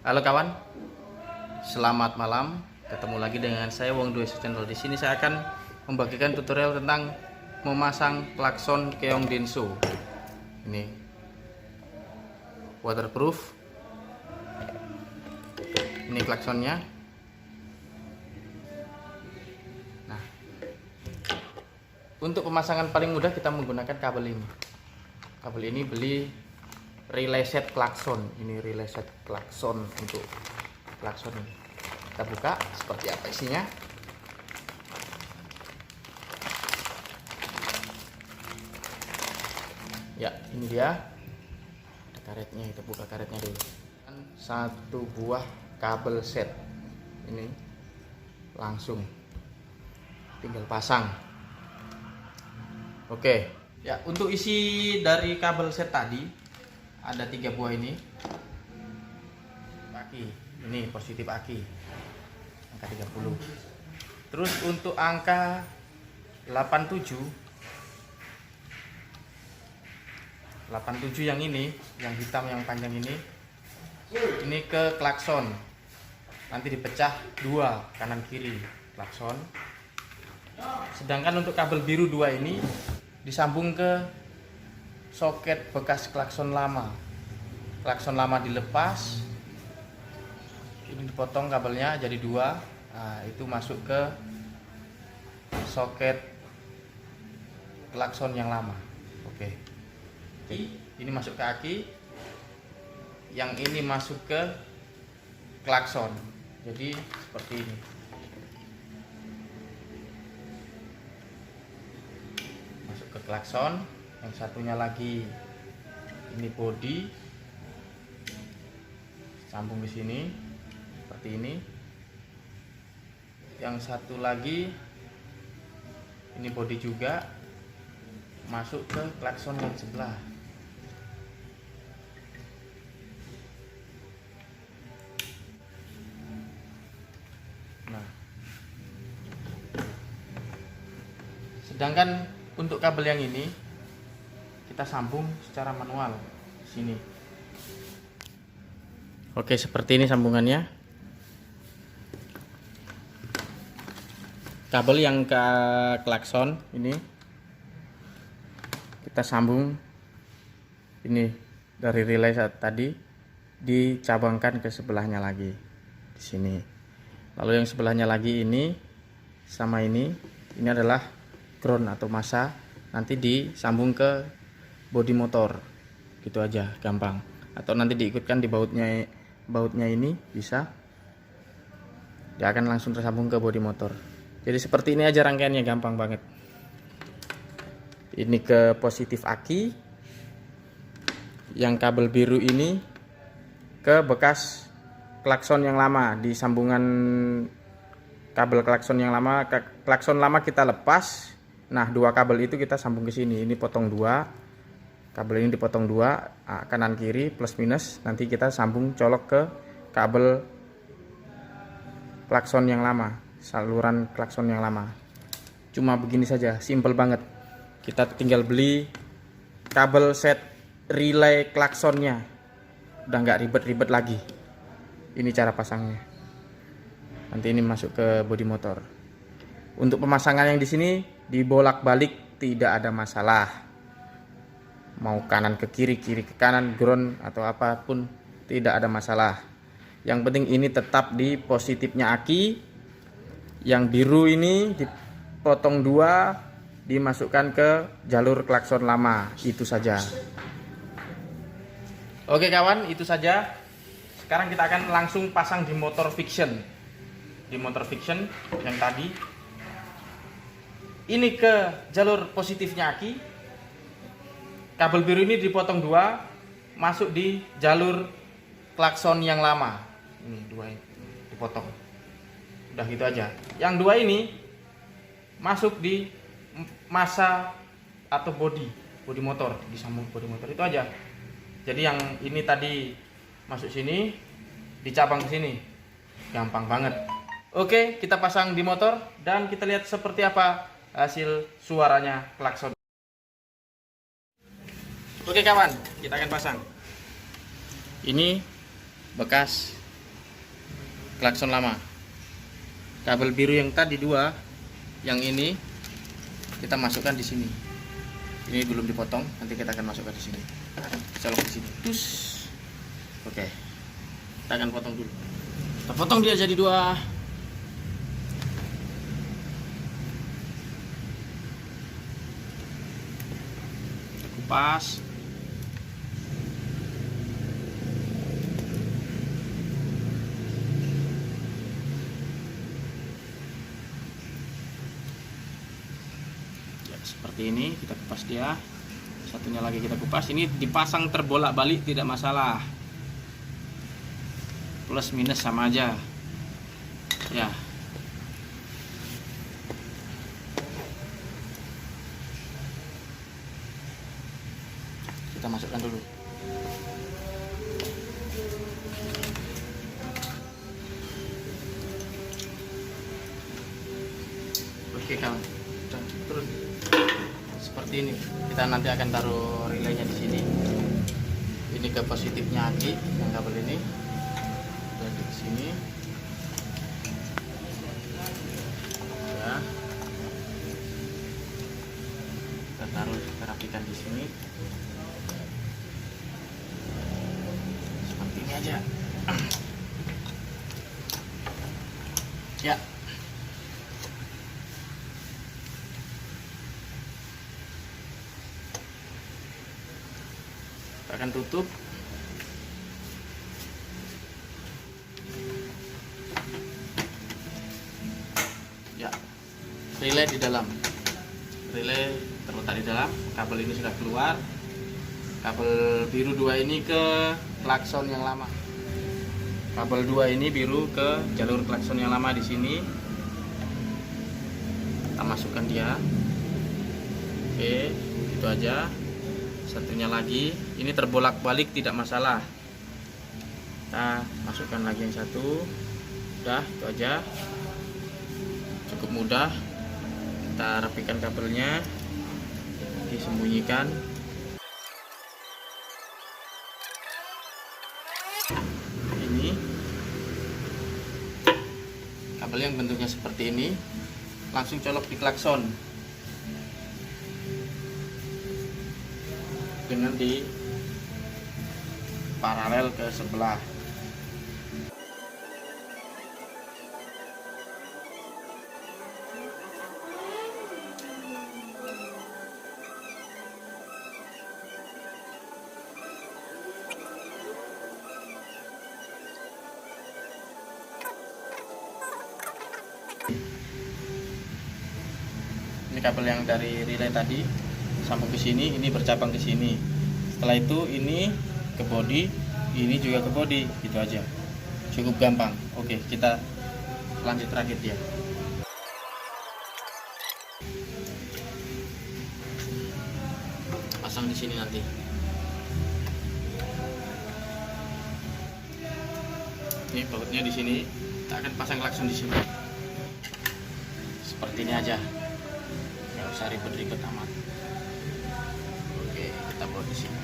Halo kawan, selamat malam. Ketemu lagi dengan saya Wong Dwesa Channel. Di sini saya akan membagikan tutorial tentang memasang klakson Keong Denso. Ini waterproof. Ini klaksonnya. Nah, untuk pemasangan paling mudah kita menggunakan kabel ini. Kabel ini beli relay set klakson. Ini relay set klakson untuk klakson ini. Kita buka seperti apa isinya. Ya, ini dia. Ada karetnya, kita buka karetnya dulu. Satu buah kabel set. Ini langsung tinggal pasang. Oke, ya untuk isi dari kabel set tadi ada 3 buah ini. Aki, ini positif aki. Angka 30. Terus untuk angka 87 yang ini, yang hitam yang panjang ini ke klakson. Nanti dipecah 2 kanan kiri klakson. Sedangkan untuk kabel biru 2 ini disambung ke soket bekas klakson lama. Klakson lama dilepas, ini dipotong kabelnya jadi 2. Nah, itu masuk ke soket klakson yang lama. Oke. Ini masuk ke aki, yang ini masuk ke klakson. Jadi seperti ini. Masuk ke klakson. Yang satunya lagi ini body, sambung di sini seperti ini. Yang satu lagi ini body juga, masuk ke klakson yang sebelah. Nah, sedangkan untuk kabel yang ini kita sambung secara manual di sini. Oke, seperti ini sambungannya. Kabel yang ke klakson ini kita sambung ini dari relay tadi, dicabangkan ke sebelahnya lagi di sini. Lalu yang sebelahnya lagi ini sama ini adalah ground atau masa, nanti disambung ke bodi motor. Gitu aja, gampang. Atau nanti diikutkan di bautnya ini bisa. Dia akan langsung tersambung ke bodi motor. Jadi seperti ini aja rangkaiannya, gampang banget. Ini ke positif aki. Yang kabel biru ini ke bekas klakson yang lama, di sambungan kabel klakson yang lama. Klakson lama kita lepas. Nah, 2 kabel itu kita sambung ke sini. Ini potong 2. Kabel ini dipotong 2, kanan kiri plus minus. Nanti kita sambung colok ke kabel klakson yang lama, saluran klakson yang lama. Cuma begini saja, simple banget. Kita tinggal beli kabel set relay klaksonnya. Udah nggak ribet-ribet lagi. Ini cara pasangnya. Nanti ini masuk ke bodi motor. Untuk pemasangan yang di sini dibolak-balik tidak ada masalah. Mau kanan ke kiri, kiri ke kanan, ground atau apapun tidak ada masalah. Yang penting ini tetap di positifnya aki. Yang biru ini dipotong 2, dimasukkan ke jalur klakson lama. Itu saja. Oke kawan, itu saja. Sekarang kita akan langsung pasang di motor fiction. Di motor fiction yang tadi, ini ke jalur positifnya aki. Kabel biru ini dipotong 2, masuk di jalur klakson yang lama. Ini 2 ini dipotong. Udah gitu aja. Yang 2 ini masuk di masa atau bodi motor, disambung bodi motor. Itu aja. Jadi yang ini tadi masuk sini, dicabang ke sini. Gampang banget. Oke, kita pasang di motor dan kita lihat seperti apa hasil suaranya klakson. Oke kawan, kita akan pasang. Ini bekas klakson lama. Kabel biru yang tadi dua, yang ini kita masukkan di sini. Ini belum dipotong, nanti kita akan masukkan di sini. Colok di sini. Tus. Oke. Kita akan potong dulu. Kita potong dia jadi dua. Kita kupas. Seperti ini kita kupas dia, satunya lagi kita kupas. Ini dipasang terbolak-balik tidak masalah, plus minus sama aja ya. Kita masukkan dulu. Oke kawan, turun. Seperti ini, kita nanti akan taruh relaynya di sini. Ini ke positifnya aki yang kabel ini, dan di sini ya. Kita taruh, kita rapikan di sini seperti ini aja ya. Akan tutup. Ya, relay di dalam. Relay terletak di dalam. Kabel ini sudah keluar. Kabel biru 2 ini ke klakson yang lama. Kabel 2 ini biru ke jalur klakson yang lama di sini. Kita masukkan dia. Oke, itu aja. Satunya lagi, ini terbolak-balik tidak masalah. Kita masukkan lagi yang satu. Udah, itu aja. Cukup mudah. Kita rapikan kabelnya, disembunyikan. Ini kabel yang bentuknya seperti ini, langsung colok di klakson dengan di paralel ke sebelah. Ini kabel yang dari relay tadi sambung ke sini, ini bercabang ke sini. Setelah itu ini ke body, ini juga ke body, gitu aja. Cukup gampang. Oke, kita lanjut rakit dia. Pasang di sini nanti. Ini bautnya di sini. Kita akan pasang klakson di sini. Seperti ini aja. Nggak usah ribet-ribet amat. Oke, kita bawa di sini.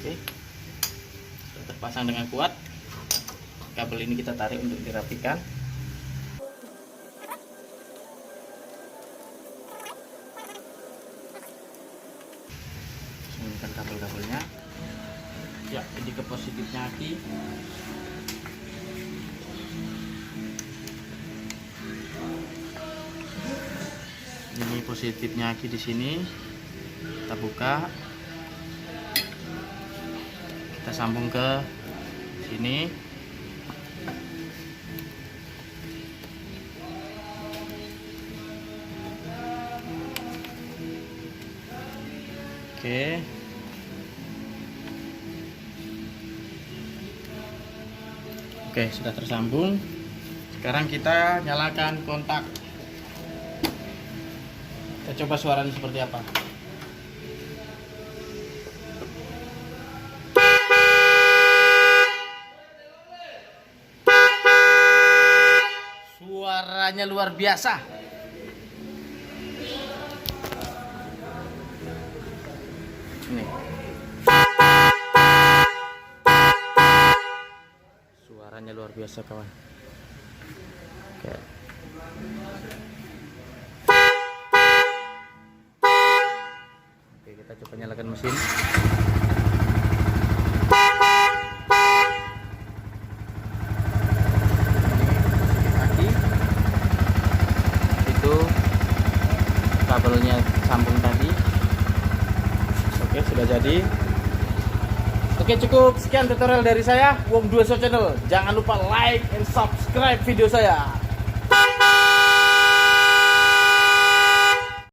Oke, sudah terpasang dengan kuat. Kabel ini kita tarik untuk dirapikan. Sembunyikan kabel-kabelnya. Ya, ini ke positifnya aki. Ini positifnya aki di sini. Kita buka. Kita sambung ke sini. Oke. Oke, sudah tersambung. Sekarang kita nyalakan kontak. Kita coba suaranya seperti apa. Suaranya luar biasa. Ini. Suaranya luar biasa, kawan. Oke. Oke, kita coba nyalakan mesin. Itu kabelnya sambung tadi. Oke, sudah jadi. Oke, cukup sekian tutorial dari saya, Wong Dueso Channel. Jangan lupa like and subscribe video saya.